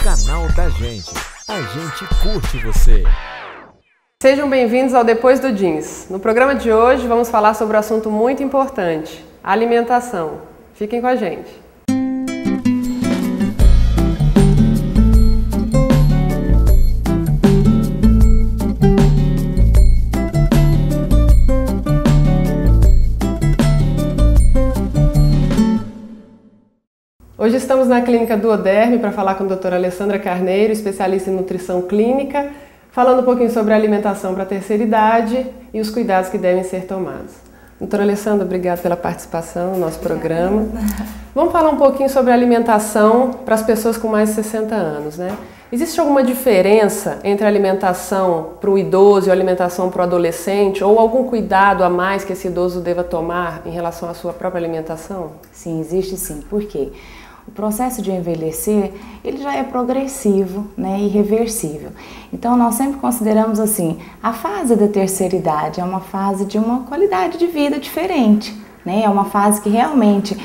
canal da gente. A gente curte você. Sejam bem-vindos ao Depois do Jeans. No programa de hoje vamos falar sobre um assunto muito importante, a alimentação. Fiquem com a gente. Hoje estamos na Clínica Duoderm para falar com a doutora Alessandra Carneiro, especialista em nutrição clínica, falando um pouquinho sobre a alimentação para a terceira idade e os cuidados que devem ser tomados. Doutora Alessandra, obrigada pela participação no nosso programa. Vamos falar um pouquinho sobre a alimentação para as pessoas com mais de 60 anos, né? Existe alguma diferença entre a alimentação para o idoso e a alimentação para o adolescente, ou algum cuidado a mais que esse idoso deva tomar em relação à sua própria alimentação? Sim, existe sim. Por quê? O processo de envelhecer, ele já é progressivo, né, e irreversível. Então, nós sempre consideramos assim, a fase da terceira idade é uma fase de uma qualidade de vida diferente, né? É uma fase que realmente,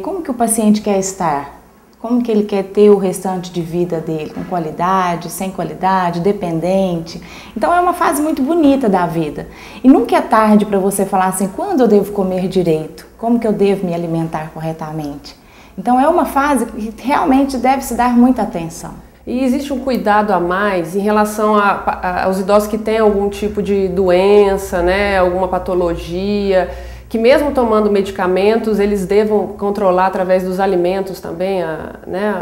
como que o paciente quer estar? Como que ele quer ter o restante de vida dele, com qualidade, sem qualidade, dependente. Então é uma fase muito bonita da vida. E nunca é tarde para você falar assim, quando eu devo comer direito? Como que eu devo me alimentar corretamente? Então é uma fase que realmente deve se dar muita atenção. E existe um cuidado a mais em relação aos idosos que têm algum tipo de doença, né, alguma patologia, que mesmo tomando medicamentos, eles devam controlar através dos alimentos também, né,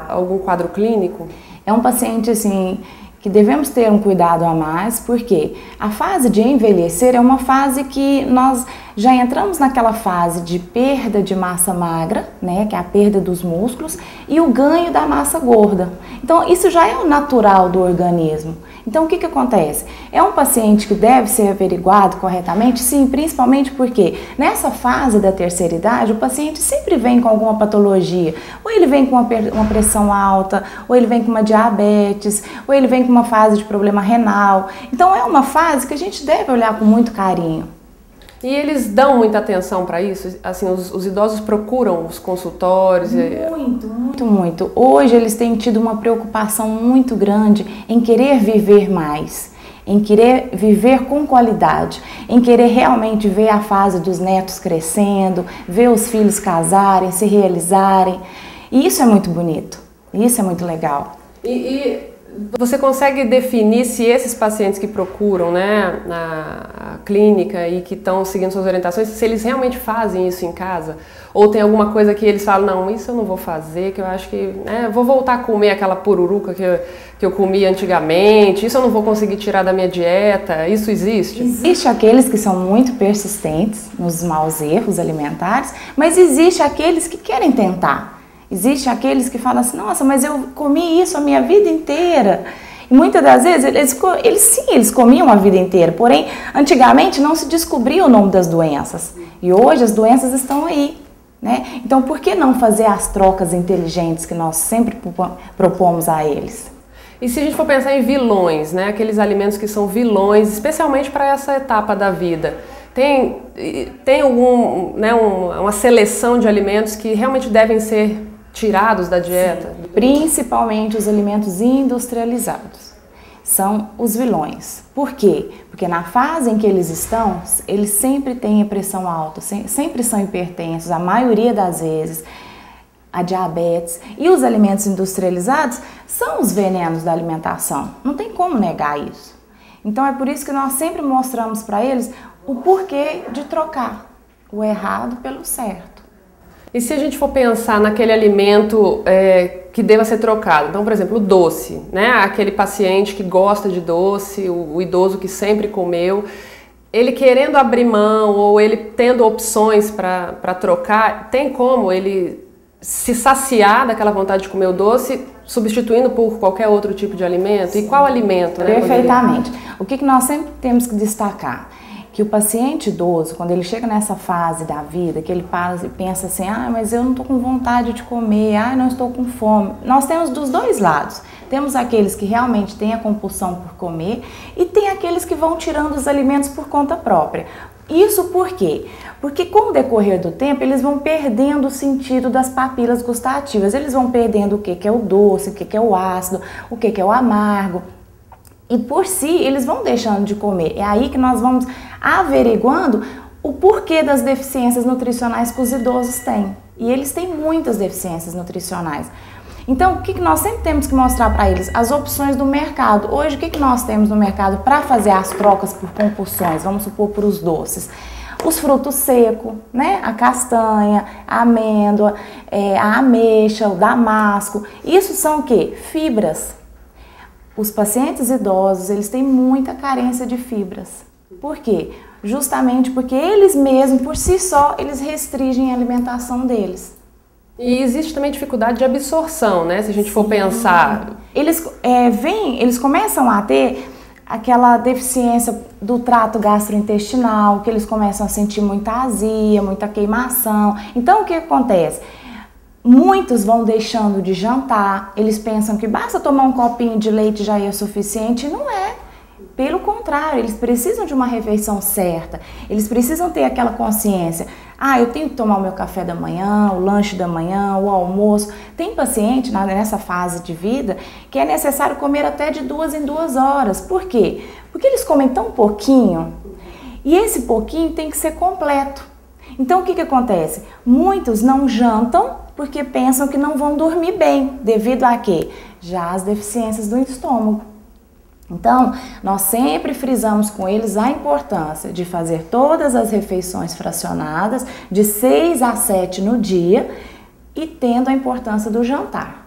algum quadro clínico? É um paciente assim que devemos ter um cuidado a mais, porque a fase de envelhecer é uma fase que nós já entramos naquela fase de perda de massa magra, né, que é a perda dos músculos, e o ganho da massa gorda. Então isso já é o natural do organismo. Então o que acontece? É um paciente que deve ser averiguado corretamente? Sim, principalmente porque nessa fase da terceira idade o paciente sempre vem com alguma patologia. Ou ele vem com uma pressão alta, ou ele vem com uma diabetes, ou ele vem com uma fase de problema renal. Então é uma fase que a gente deve olhar com muito carinho. E eles dão muita atenção para isso? Assim, os idosos procuram os consultórios? Muito. Hoje eles têm tido uma preocupação muito grande em querer viver mais, em querer viver com qualidade, em querer realmente ver a fase dos netos crescendo, ver os filhos casarem, se realizarem. E isso é muito bonito, isso é muito legal. E você consegue definir se esses pacientes que procuram, né, na clínica e que estão seguindo suas orientações, se eles realmente fazem isso em casa? Ou tem alguma coisa que eles falam, não, isso eu não vou fazer, que eu acho que, né, vou voltar a comer aquela pururuca que eu comia antigamente, isso eu não vou conseguir tirar da minha dieta, isso existe? Existe aqueles que são muito persistentes nos maus erros alimentares, mas existe aqueles que querem tentar. Existe aqueles que falam assim, nossa, mas eu comi isso a minha vida inteira. E muitas das vezes, eles comiam a vida inteira, porém, antigamente não se descobria o nome das doenças. E hoje as doenças estão aí, né? Então, por que não fazer as trocas inteligentes que nós sempre propomos a eles? E se a gente for pensar em vilões, né? Aqueles alimentos que são vilões, especialmente para essa etapa da vida, tem algum, né, uma seleção de alimentos que realmente devem ser tirados da dieta? Sim. Principalmente os alimentos industrializados são os vilões. Por quê? Porque na fase em que eles estão, eles sempre têm a pressão alta, sempre são hipertensos, a maioria das vezes, a diabetes. E os alimentos industrializados são os venenos da alimentação, não tem como negar isso. Então é por isso que nós sempre mostramos para eles o porquê de trocar o errado pelo certo. E se a gente for pensar naquele alimento que deva ser trocado, então, por exemplo, o doce, né? Aquele paciente que gosta de doce, o idoso que sempre comeu, ele querendo abrir mão ou ele tendo opções para trocar, tem como ele se saciar daquela vontade de comer o doce, substituindo por qualquer outro tipo de alimento? Sim. E qual alimento, né? Perfeitamente. O que nós sempre temos que destacar? Que o paciente idoso, quando ele chega nessa fase da vida, que ele pensa assim, mas eu não estou com vontade de comer, não estou com fome. Nós temos dos dois lados. Temos aqueles que realmente têm a compulsão por comer e tem aqueles que vão tirando os alimentos por conta própria. Isso por quê? Porque com o decorrer do tempo eles vão perdendo o sentido das papilas gustativas, eles vão perdendo o que é o doce, o que é o ácido, o que é o amargo. E por si, eles vão deixando de comer. É aí que nós vamos averiguando o porquê das deficiências nutricionais que os idosos têm. E eles têm muitas deficiências nutricionais. Então, o que nós sempre temos que mostrar para eles? As opções do mercado. Hoje, o que nós temos no mercado para fazer as trocas por compulsões? Vamos supor, por os doces. Os frutos secos, né? A castanha, a amêndoa, a ameixa, o damasco. Isso são o quê? Fibras. Os pacientes idosos, eles têm muita carência de fibras. Por quê? Justamente porque eles mesmos, por si só, eles restringem a alimentação deles. E existe também dificuldade de absorção, né? Se a gente for pensar. Eles começam a ter aquela deficiência do trato gastrointestinal, que eles começam a sentir muita azia, muita queimação. Então, o que acontece? Muitos vão deixando de jantar, eles pensam que basta tomar um copinho de leite já é suficiente, e não é. Pelo contrário, eles precisam de uma refeição certa, eles precisam ter aquela consciência. Eu tenho que tomar o meu café da manhã, o lanche da manhã, o almoço. Tem paciente nessa fase de vida que é necessário comer até de 2 em 2 horas. Por quê? Porque eles comem tão pouquinho e esse pouquinho tem que ser completo. Então o que acontece? Muitos não jantam porque pensam que não vão dormir bem, devido a quê? Já as deficiências do estômago. Então, nós sempre frisamos com eles a importância de fazer todas as refeições fracionadas, de 6 a 7 no dia, e tendo a importância do jantar.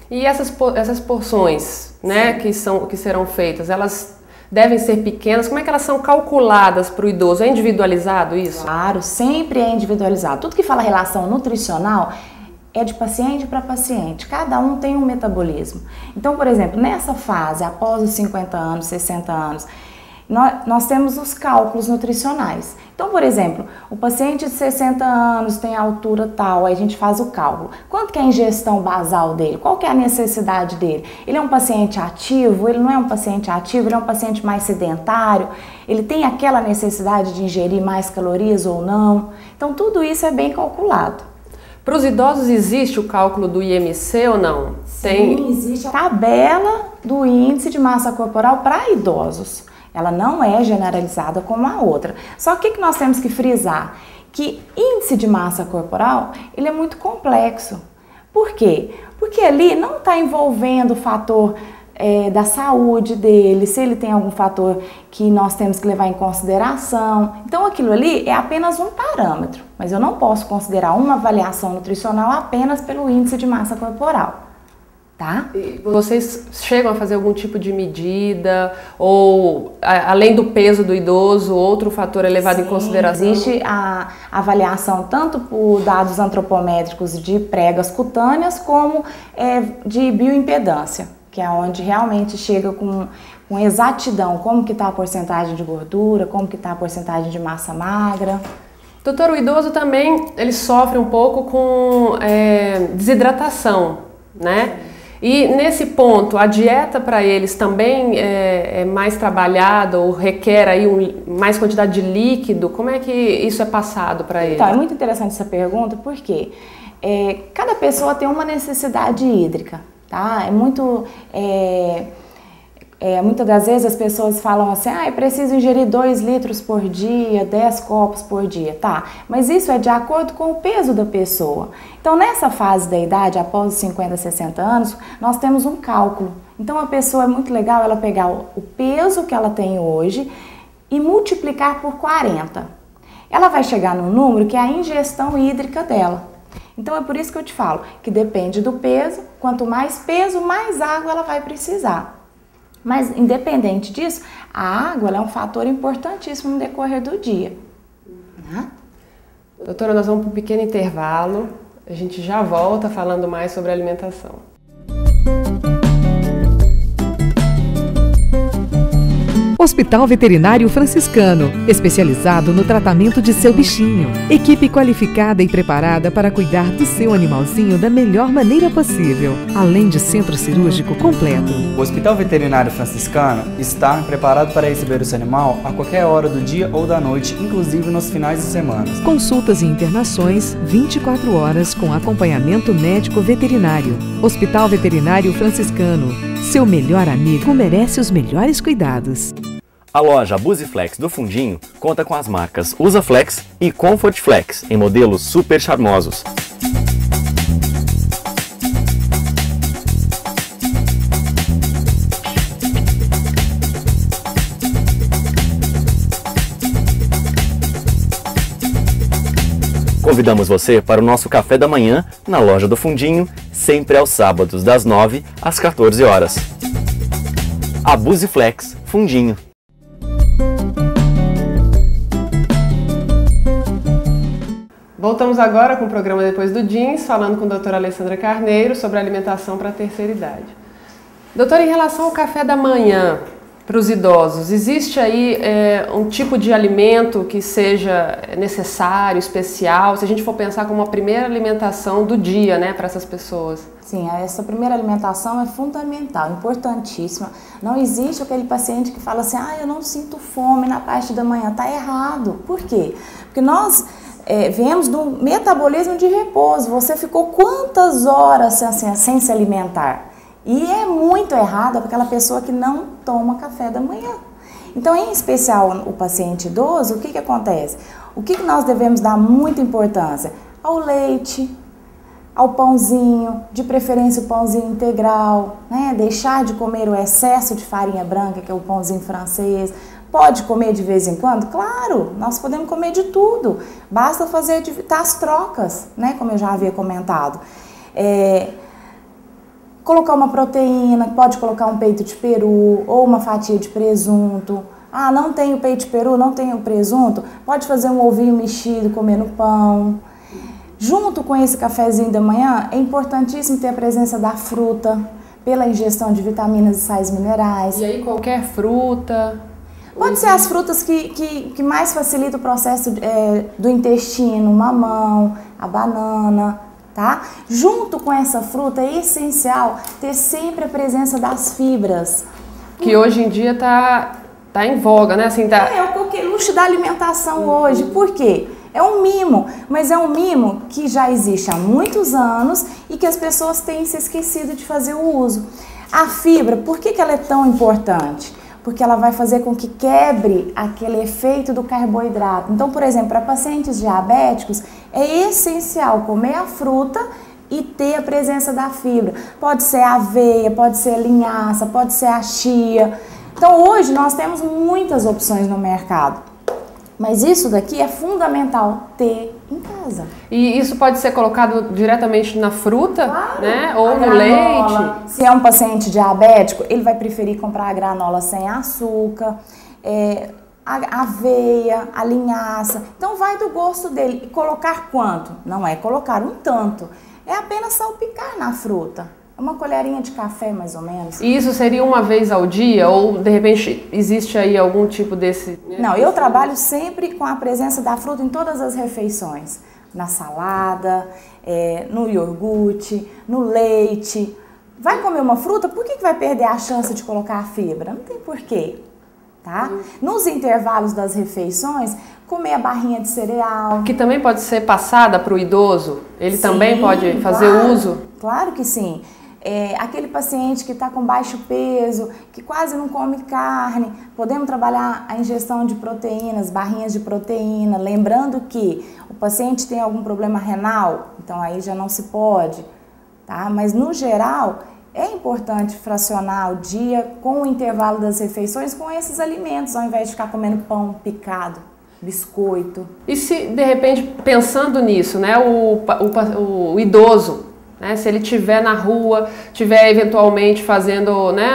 E essas porções, né, que serão feitas, elas devem ser pequenas? Como é que elas são calculadas para o idoso? É individualizado isso? Claro, sempre é individualizado. Tudo que fala relação nutricional é de paciente para paciente, cada um tem um metabolismo. Então, por exemplo, nessa fase, após os 50 anos, 60 anos, nós temos os cálculos nutricionais. Então, por exemplo, o paciente de 60 anos tem a altura tal, aí a gente faz o cálculo. Quanto que é a ingestão basal dele? Qual que é a necessidade dele? Ele é um paciente ativo? Ele não é um paciente ativo? Ele é um paciente mais sedentário? Ele tem aquela necessidade de ingerir mais calorias ou não? Então, tudo isso é bem calculado. Para os idosos existe o cálculo do IMC ou não? Sim, existe a tabela do índice de massa corporal para idosos. Ela não é generalizada como a outra. Só que o que nós temos que frisar? Que índice de massa corporal, ele é muito complexo. Por quê? Porque ali não está envolvendo o fator da saúde dele, se ele tem algum fator que nós temos que levar em consideração. Então aquilo ali é apenas um parâmetro, mas eu não posso considerar uma avaliação nutricional apenas pelo índice de massa corporal, tá? E vocês chegam a fazer algum tipo de medida ou, além do peso do idoso, outro fator é levado em consideração? Existe a avaliação tanto por dados antropométricos de pregas cutâneas como de bioimpedância, que é onde realmente chega com exatidão como que está a porcentagem de gordura, como que está a porcentagem de massa magra. Doutor, o idoso também, ele sofre um pouco com desidratação, né? E nesse ponto, a dieta para eles também é mais trabalhada ou requer aí mais quantidade de líquido? Como é que isso é passado para eles? Então, é muito interessante essa pergunta porque cada pessoa tem uma necessidade hídrica. Tá? Muitas das vezes as pessoas falam assim, eu preciso ingerir 2 litros por dia, 10 copos por dia, tá? Mas isso é de acordo com o peso da pessoa. Então, nessa fase da idade, após os 50, 60 anos, nós temos um cálculo. Então, a pessoa é muito legal ela pegar o peso que ela tem hoje e multiplicar por 40. Ela vai chegar no número que é a ingestão hídrica dela. Então é por isso que eu te falo que depende do peso, quanto mais peso, mais água ela vai precisar. Mas independente disso, a água ela é um fator importantíssimo no decorrer do dia. Né? Doutora, nós vamos para um pequeno intervalo, a gente já volta falando mais sobre alimentação. Hospital Veterinário Franciscano, especializado no tratamento de seu bichinho. Equipe qualificada e preparada para cuidar do seu animalzinho da melhor maneira possível, além de centro cirúrgico completo. O Hospital Veterinário Franciscano está preparado para receber o seu animal a qualquer hora do dia ou da noite, inclusive nos finais de semana. Consultas e internações 24 horas com acompanhamento médico veterinário. Hospital Veterinário Franciscano. Seu melhor amigo merece os melhores cuidados. A loja Abusiflex do Fundinho conta com as marcas Usaflex e Comfortflex em modelos super charmosos. Convidamos você para o nosso café da manhã na loja do Fundinho, sempre aos sábados das 9 às 14 horas. Abusiflex Fundinho. Voltamos agora com o programa Depois do Jeans, falando com a doutora Alessandra Carneiro sobre alimentação para a terceira idade. Doutora, em relação ao café da manhã para os idosos, existe aí um tipo de alimento que seja necessário, especial, se a gente for pensar como a primeira alimentação do dia, né, para essas pessoas? Sim, essa primeira alimentação é fundamental, importantíssima. Não existe aquele paciente que fala assim, eu não sinto fome na parte da manhã. Está errado. Por quê? Porque nós viemos do metabolismo de repouso. Você ficou quantas horas assim, sem se alimentar? E é muito errado para aquela pessoa que não toma café da manhã. Então, em especial o paciente idoso, o que acontece? O que nós devemos dar muita importância? Ao leite, ao pãozinho, de preferência o pãozinho integral, né? Deixar de comer o excesso de farinha branca, que é o pãozinho francês. Pode comer de vez em quando? Claro, nós podemos comer de tudo. Basta fazer as trocas, né? Como eu já havia comentado. Colocar uma proteína, pode colocar um peito de peru ou uma fatia de presunto. Não tenho peito de peru, não tenho presunto, pode fazer um ovinho mexido, comer no pão. Junto com esse cafezinho da manhã, é importantíssimo ter a presença da fruta, pela ingestão de vitaminas e sais minerais. E aí qualquer fruta? Pode ser as frutas que mais facilitam o processo do intestino, o mamão, a banana, tá? Junto com essa fruta é essencial ter sempre a presença das fibras. Que hoje em dia tá em voga, né? Assim, É o coqueluche da alimentação hoje. Por quê? É um mimo, mas é um mimo que já existe há muitos anos e que as pessoas têm se esquecido de fazer o uso. A fibra, por que ela é tão importante? Porque ela vai fazer com que quebre aquele efeito do carboidrato. Então, por exemplo, para pacientes diabéticos, é essencial comer a fruta e ter a presença da fibra. Pode ser a aveia, pode ser a linhaça, pode ser a chia. Então, hoje nós temos muitas opções no mercado. Mas isso daqui é fundamental ter em casa. E isso pode ser colocado diretamente na fruta, claro, né? Ou no leite? Se é um paciente diabético, ele vai preferir comprar a granola sem açúcar, a aveia, a linhaça. Então vai do gosto dele. E colocar quanto? Não é colocar um tanto, é apenas salpicar na fruta. Uma colherinha de café, mais ou menos. E isso seria uma vez ao dia? Ou, de repente, existe aí algum tipo desse... Não, eu trabalho sempre com a presença da fruta em todas as refeições. Na salada, no iogurte, no leite. Vai comer uma fruta, por que vai perder a chance de colocar a fibra? Não tem porquê, tá? Nos intervalos das refeições, comer a barrinha de cereal. Que também pode ser passada para o idoso? Ele Sim, também pode fazer uso? Claro que sim. Aquele paciente que está com baixo peso, que quase não come carne, podemos trabalhar a ingestão de proteínas, barrinhas de proteína, lembrando que o paciente tem algum problema renal, então aí já não se pode, tá? Mas no geral, é importante fracionar o dia com o intervalo das refeições com esses alimentos, ao invés de ficar comendo pão picado, biscoito. E se, de repente, pensando nisso, né, o idoso, né, se ele estiver na rua, estiver eventualmente fazendo, né,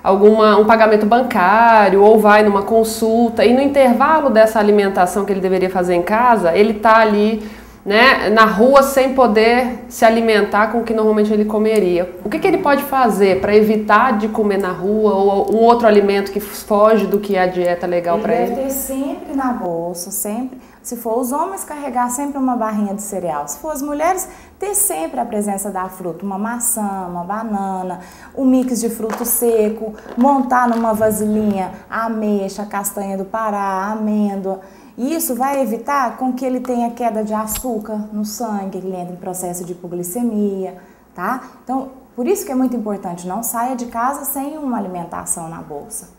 um pagamento bancário ou vai numa consulta e no intervalo dessa alimentação que ele deveria fazer em casa, ele está ali né, na rua sem poder se alimentar com o que normalmente ele comeria. O que ele pode fazer para evitar de comer na rua ou um outro alimento que foge do que é a dieta legal para ele? Ele deve ter sempre na bolsa, sempre. Se for os homens, carregar sempre uma barrinha de cereal. Se for as mulheres, ter sempre a presença da fruta, uma maçã, uma banana, um mix de fruto seco, montar numa vasilhinha a ameixa, a castanha do Pará, a amêndoa. Isso vai evitar com que ele tenha queda de açúcar no sangue, ele entre em processo de hipoglicemia, tá? Então, por isso que é muito importante, não saia de casa sem uma alimentação na bolsa.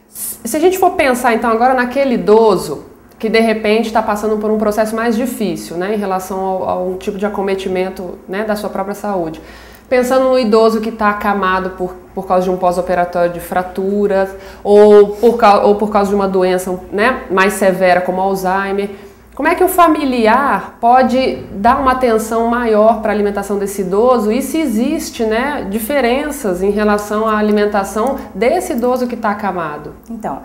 Se a gente for pensar então agora naquele idoso que de repente está passando por um processo mais difícil, né, em relação a um tipo de acometimento, né, da sua própria saúde. Pensando no idoso que está acamado por causa de um pós-operatório de fraturas ou por causa de uma doença, né, mais severa como Alzheimer, como é que o familiar pode dar uma atenção maior para a alimentação desse idoso e se existe, né, diferenças em relação à alimentação desse idoso que está acamado? Então,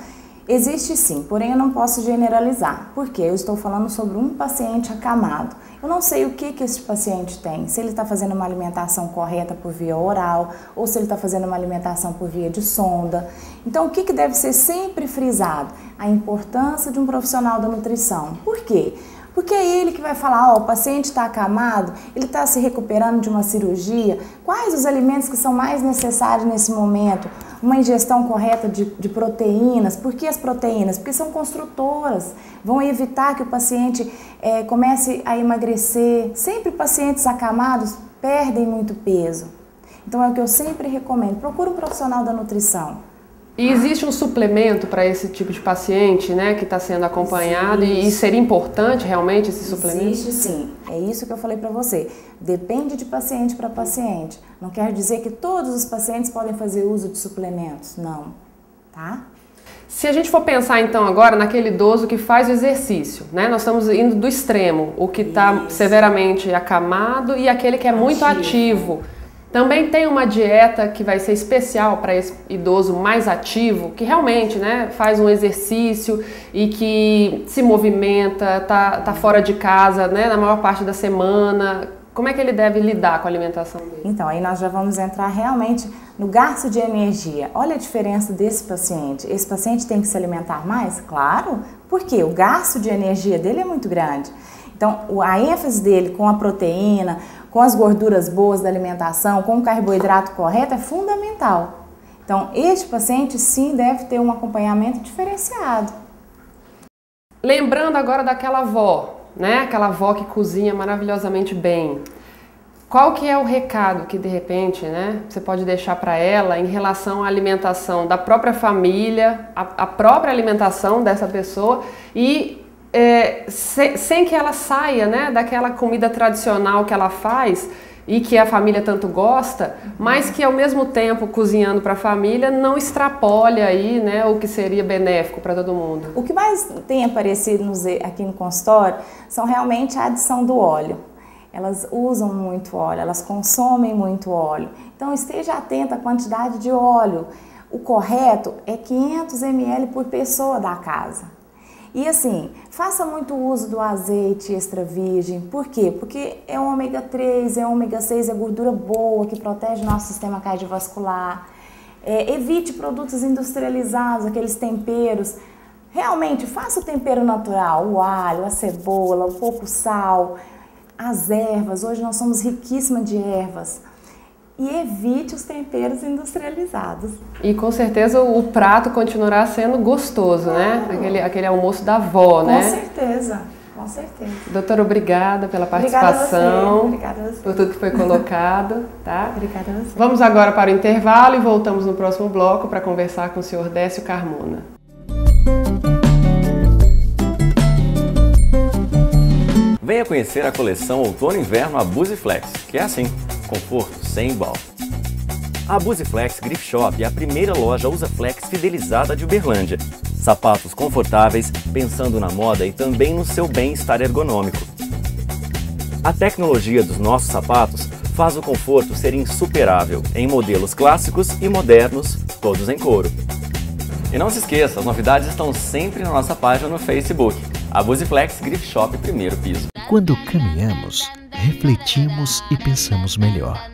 existe sim, porém eu não posso generalizar, porque eu estou falando sobre um paciente acamado. Eu não sei o que esse paciente tem, se ele está fazendo uma alimentação correta por via oral ou se ele está fazendo uma alimentação por via de sonda. Então, o que deve ser sempre frisado? A importância de um profissional da nutrição. Por quê? Porque é ele que vai falar, ó, o paciente está acamado, ele está se recuperando de uma cirurgia, quais os alimentos que são mais necessários nesse momento? Uma ingestão correta de proteínas. Por que as proteínas? Porque são construtoras, vão evitar que o paciente comece a emagrecer. Sempre pacientes acamados perdem muito peso. Então é o que eu sempre recomendo, procura um profissional da nutrição. E existe um suplemento para esse tipo de paciente, né, que está sendo acompanhado e seria importante realmente esse suplemento? Existe sim, é isso que eu falei para você. Depende de paciente para paciente. Não quer dizer que todos os pacientes podem fazer uso de suplementos, não, tá? Se a gente for pensar então agora naquele idoso que faz o exercício, né, nós estamos indo do extremo, o que está severamente acamado e aquele que é muito ativo. Também tem uma dieta que vai ser especial para esse idoso mais ativo, que realmente, né, faz um exercício e que se movimenta, tá fora de casa, né, na maior parte da semana. Como é que ele deve lidar com a alimentação dele? Então, aí nós já vamos entrar realmente no gasto de energia. Olha a diferença desse paciente. Esse paciente tem que se alimentar mais? Claro, porque o gasto de energia dele é muito grande. Então, a ênfase dele com a proteína, com as gorduras boas da alimentação, com o carboidrato correto é fundamental. Então, este paciente sim deve ter um acompanhamento diferenciado. Lembrando agora daquela avó, né? Aquela avó que cozinha maravilhosamente bem. Qual que é o recado que de repente, né, você pode deixar para ela em relação à alimentação da própria família, a própria alimentação dessa pessoa e sem que ela saia, né, daquela comida tradicional que ela faz e que a família tanto gosta, mas que ao mesmo tempo cozinhando para a família não extrapole aí, né, o que seria benéfico para todo mundo. O que mais tem aparecido aqui no consultório são realmente a adição do óleo. Elas usam muito óleo, elas consomem muito óleo. Então esteja atenta à quantidade de óleo. O correto é 500 ml por pessoa da casa. E assim, faça muito uso do azeite extra virgem. Por quê? Porque é um ômega 3, é um ômega 6, é gordura boa que protege o nosso sistema cardiovascular. Evite produtos industrializados, aqueles temperos. Realmente, faça o tempero natural, o alho, a cebola, o pouco sal, as ervas. Hoje nós somos riquíssimas de ervas. E evite os temperos industrializados. E com certeza o prato continuará sendo gostoso, né? Aquele almoço da avó, né? Com certeza, com certeza. Doutora, obrigada pela participação. Obrigada a você. Por tudo que foi colocado, tá? Obrigada a você. Vamos agora para o intervalo e voltamos no próximo bloco para conversar com o senhor Décio Carmona. Venha conhecer a coleção Outono e Inverno Abusiflex, que é assim, conforto sem igual. A Abusiflex Grife Shop é a primeira loja Usaflex fidelizada de Uberlândia. Sapatos confortáveis, pensando na moda e também no seu bem-estar ergonômico. A tecnologia dos nossos sapatos faz o conforto ser insuperável, em modelos clássicos e modernos, todos em couro. E não se esqueça, as novidades estão sempre na nossa página no Facebook. Abusiflex Grife Shop, primeiro piso. Quando caminhamos, refletimos e pensamos melhor.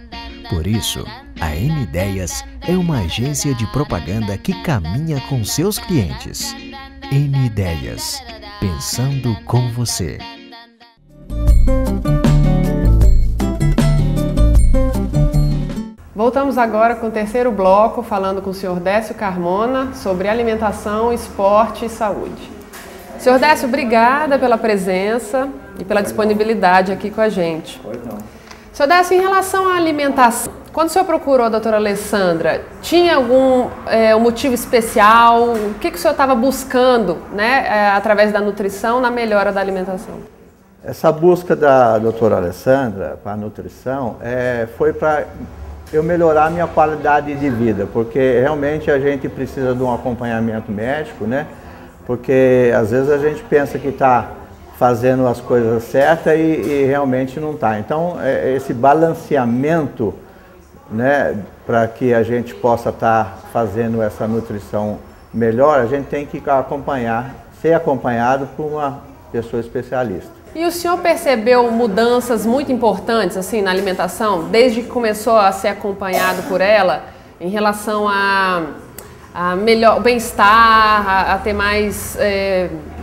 Por isso, a N Ideias é uma agência de propaganda que caminha com seus clientes. N Ideias, pensando com você. Voltamos agora com o terceiro bloco, falando com o senhor Décio Carmona sobre alimentação, esporte e saúde. Senhor Décio, obrigada pela presença e pela disponibilidade aqui com a gente. Senhor Décio, em relação à alimentação, quando o senhor procurou a doutora Alessandra, tinha algum motivo especial? O que o senhor estava buscando, né, através da nutrição, na melhora da alimentação? Essa busca da doutora Alessandra para a nutrição foi para eu melhorar a minha qualidade de vida, porque realmente a gente precisa de um acompanhamento médico, né? Porque às vezes a gente pensa que está fazendo as coisas certas e realmente não está. Então, esse balanceamento, né, para que a gente possa estar fazendo essa nutrição melhor, a gente tem que ser acompanhado por uma pessoa especialista. E o senhor percebeu mudanças muito importantes assim na alimentação, desde que começou a ser acompanhado por ela, em relação a melhor bem-estar, a ter mais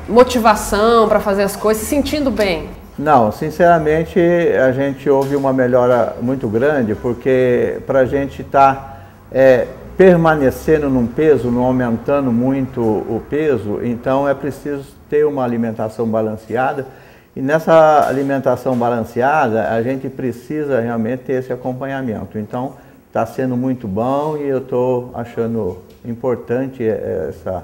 motivação para fazer as coisas, se sentindo bem? Não, sinceramente a gente houve uma melhora muito grande, porque para a gente estar permanecendo num peso, não aumentando muito o peso, então é preciso ter uma alimentação balanceada. E nessa alimentação balanceada, a gente precisa realmente ter esse acompanhamento. Então, está sendo muito bom e eu estou achando importante essa...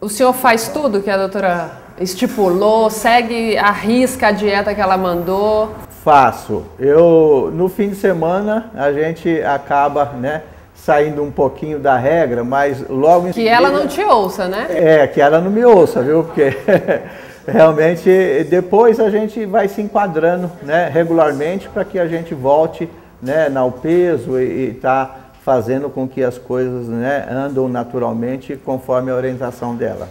O senhor faz tudo que a doutora estipulou? Segue à risca a dieta que ela mandou? Faço. No fim de semana, a gente acaba, né, saindo um pouquinho da regra, mas logo em seguida... Que ela não te ouça, né? Que ela não me ouça, viu? Porque... Realmente, depois a gente vai se enquadrando, né, regularmente para que a gente volte, né, ao peso e tá fazendo com que as coisas, né, andam naturalmente conforme a orientação dela.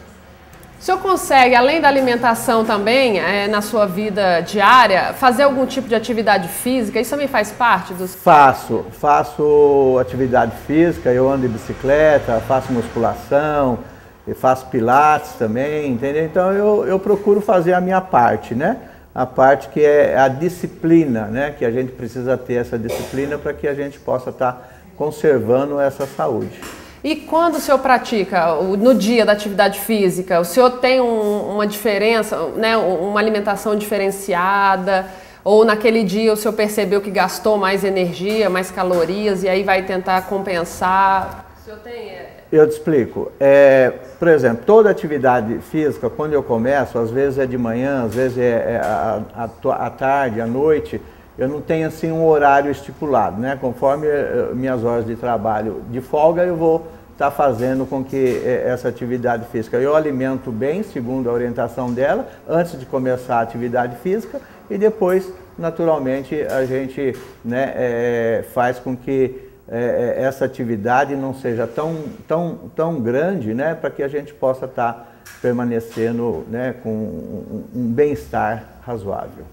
O senhor consegue, além da alimentação também, na sua vida diária, fazer algum tipo de atividade física? Isso também faz parte dos... Faço atividade física, eu ando de bicicleta, faço musculação, eu faço pilates também, entendeu? Então eu procuro fazer a minha parte, né? A parte que é a disciplina, né? Que a gente precisa ter essa disciplina para que a gente possa estar conservando essa saúde. E quando o senhor pratica, no dia da atividade física, o senhor tem uma diferença, né? Uma alimentação diferenciada? Ou naquele dia o senhor percebeu que gastou mais energia, mais calorias e aí vai tentar compensar? O senhor tem... Eu te explico. Por exemplo, toda atividade física, quando eu começo, às vezes é de manhã, às vezes à tarde, à noite, eu não tenho assim um horário estipulado, né? Conforme minhas horas de trabalho de folga, eu vou estar fazendo com que essa atividade física, eu alimento bem, segundo a orientação dela, antes de começar a atividade física e depois, naturalmente, a gente, né, faz com que essa atividade não seja tão grande, né, para que a gente possa estar permanecendo, né, com um bem-estar razoável.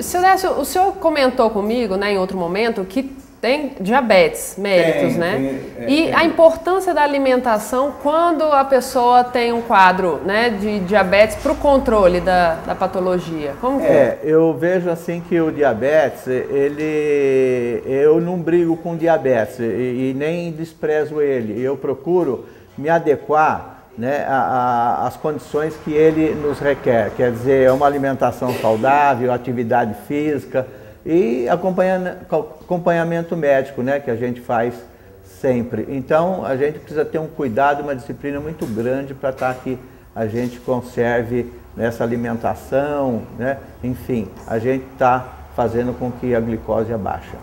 Seu Décio, o senhor comentou comigo, né, em outro momento, que tem diabetes mellitus, né? E a importância da alimentação quando a pessoa tem um quadro, né, de diabetes para o controle da patologia. Como que é? Eu vejo assim que o diabetes, eu não brigo com o diabetes e nem desprezo ele. Eu procuro me adequar, né, às condições que ele nos requer. Quer dizer, é uma alimentação saudável, atividade física e acompanhamento médico, né, que a gente faz sempre. Então, a gente precisa ter um cuidado, uma disciplina muito grande para estar que a gente conserve essa alimentação, né? Enfim, a gente está fazendo com que a glicose abaixe.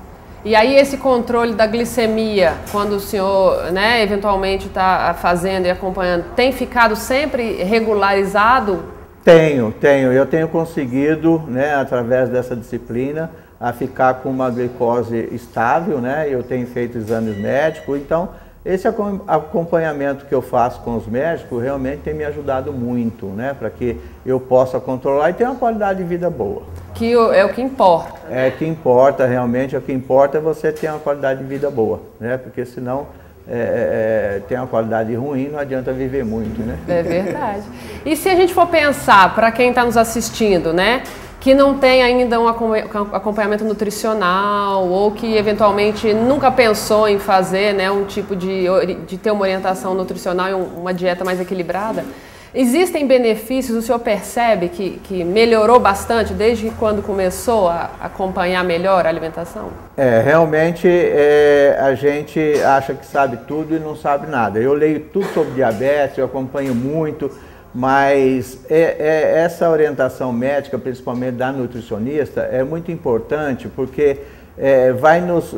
E aí esse controle da glicemia, quando o senhor, né, eventualmente está fazendo e acompanhando, tem ficado sempre regularizado? Tenho. Eu tenho conseguido, né, através dessa disciplina, a ficar com uma glicose estável, né? Eu tenho feito exames médicos, então esse acompanhamento que eu faço com os médicos realmente tem me ajudado muito, né? Para que eu possa controlar e ter uma qualidade de vida boa. Que é o que importa. É o que importa, realmente, o que importa é você ter uma qualidade de vida boa, né? Porque senão tem uma qualidade ruim, não adianta viver muito, né? É verdade. E se a gente for pensar, para quem está nos assistindo, né? Que não tem ainda um acompanhamento nutricional ou que eventualmente nunca pensou em fazer, né, um tipo de ter uma orientação nutricional e uma dieta mais equilibrada, existem benefícios? O senhor percebe que melhorou bastante desde quando começou a acompanhar melhor a alimentação? Realmente a gente acha que sabe tudo e não sabe nada. Eu leio tudo sobre diabetes, eu acompanho muito, mas essa orientação médica, principalmente da nutricionista, é muito importante porque vai nos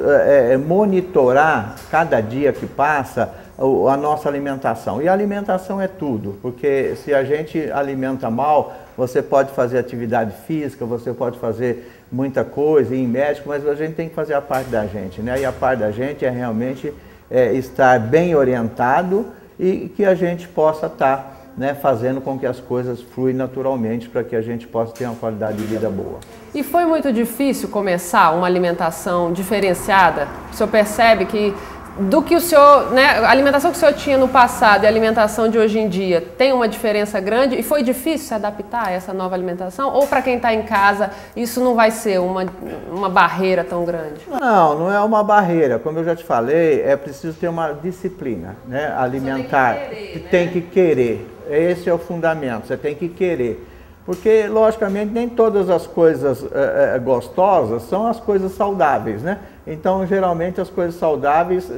monitorar cada dia que passa a nossa alimentação. E a alimentação é tudo, porque se a gente alimenta mal, você pode fazer atividade física, você pode fazer muita coisa, ir em médico, mas a gente tem que fazer a parte da gente, né? E a parte da gente é realmente estar bem orientado e que a gente possa estar fazendo com que as coisas fluem naturalmente para que a gente possa ter uma qualidade de vida boa. E foi muito difícil começar uma alimentação diferenciada? O senhor percebe que do que o senhor, né, a alimentação que o senhor tinha no passado e a alimentação de hoje em dia tem uma diferença grande? E foi difícil se adaptar a essa nova alimentação? Ou para quem está em casa, isso não vai ser uma barreira tão grande? Não, não é uma barreira. Como eu já te falei, é preciso ter uma disciplina, né, alimentar. Tem que querer. Esse é o fundamento, você tem que querer. Porque, logicamente, nem todas as coisas gostosas são as coisas saudáveis, né? Então, geralmente, as coisas saudáveis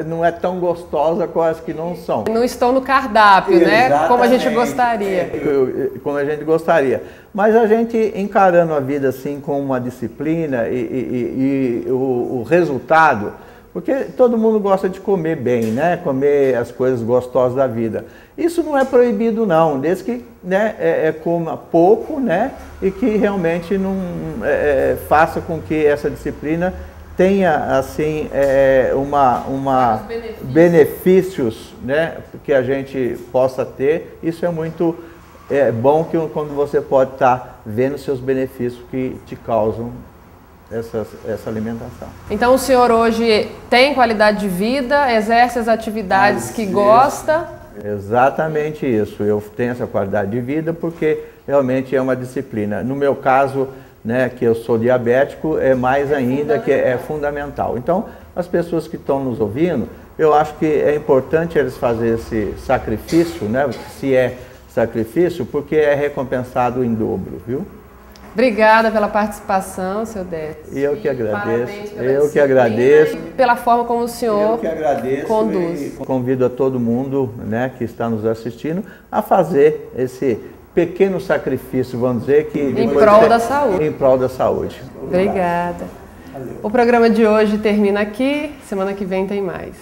não é tão gostosa como as que não são. Não estão no cardápio, né? Como a gente gostaria. Como a gente gostaria. Mas a gente encarando a vida assim com uma disciplina e o resultado, porque todo mundo gosta de comer bem, né? Comer as coisas gostosas da vida. Isso não é proibido não, desde que coma pouco, né? E que realmente não faça com que essa disciplina tenha assim benefícios, né? Que a gente possa ter. Isso é muito bom que quando você pode estar vendo seus benefícios que te causam essa alimentação. Então o senhor hoje tem qualidade de vida, exerce as atividades que gosta? Exatamente isso, eu tenho essa qualidade de vida porque realmente é uma disciplina. No meu caso, né, que eu sou diabético, é mais ainda que é fundamental. Então, as pessoas que estão nos ouvindo, eu acho que é importante eles fazerem esse sacrifício, né, se é sacrifício, porque é recompensado em dobro, viu? Obrigada pela participação, seu Décio. E eu que agradeço. Eu que agradeço. Pela forma como o senhor conduz. E convido a todo mundo, né, que está nos assistindo a fazer esse pequeno sacrifício, vamos dizer, que em prol da saúde. Em prol da saúde. Obrigada. O programa de hoje termina aqui. Semana que vem tem mais.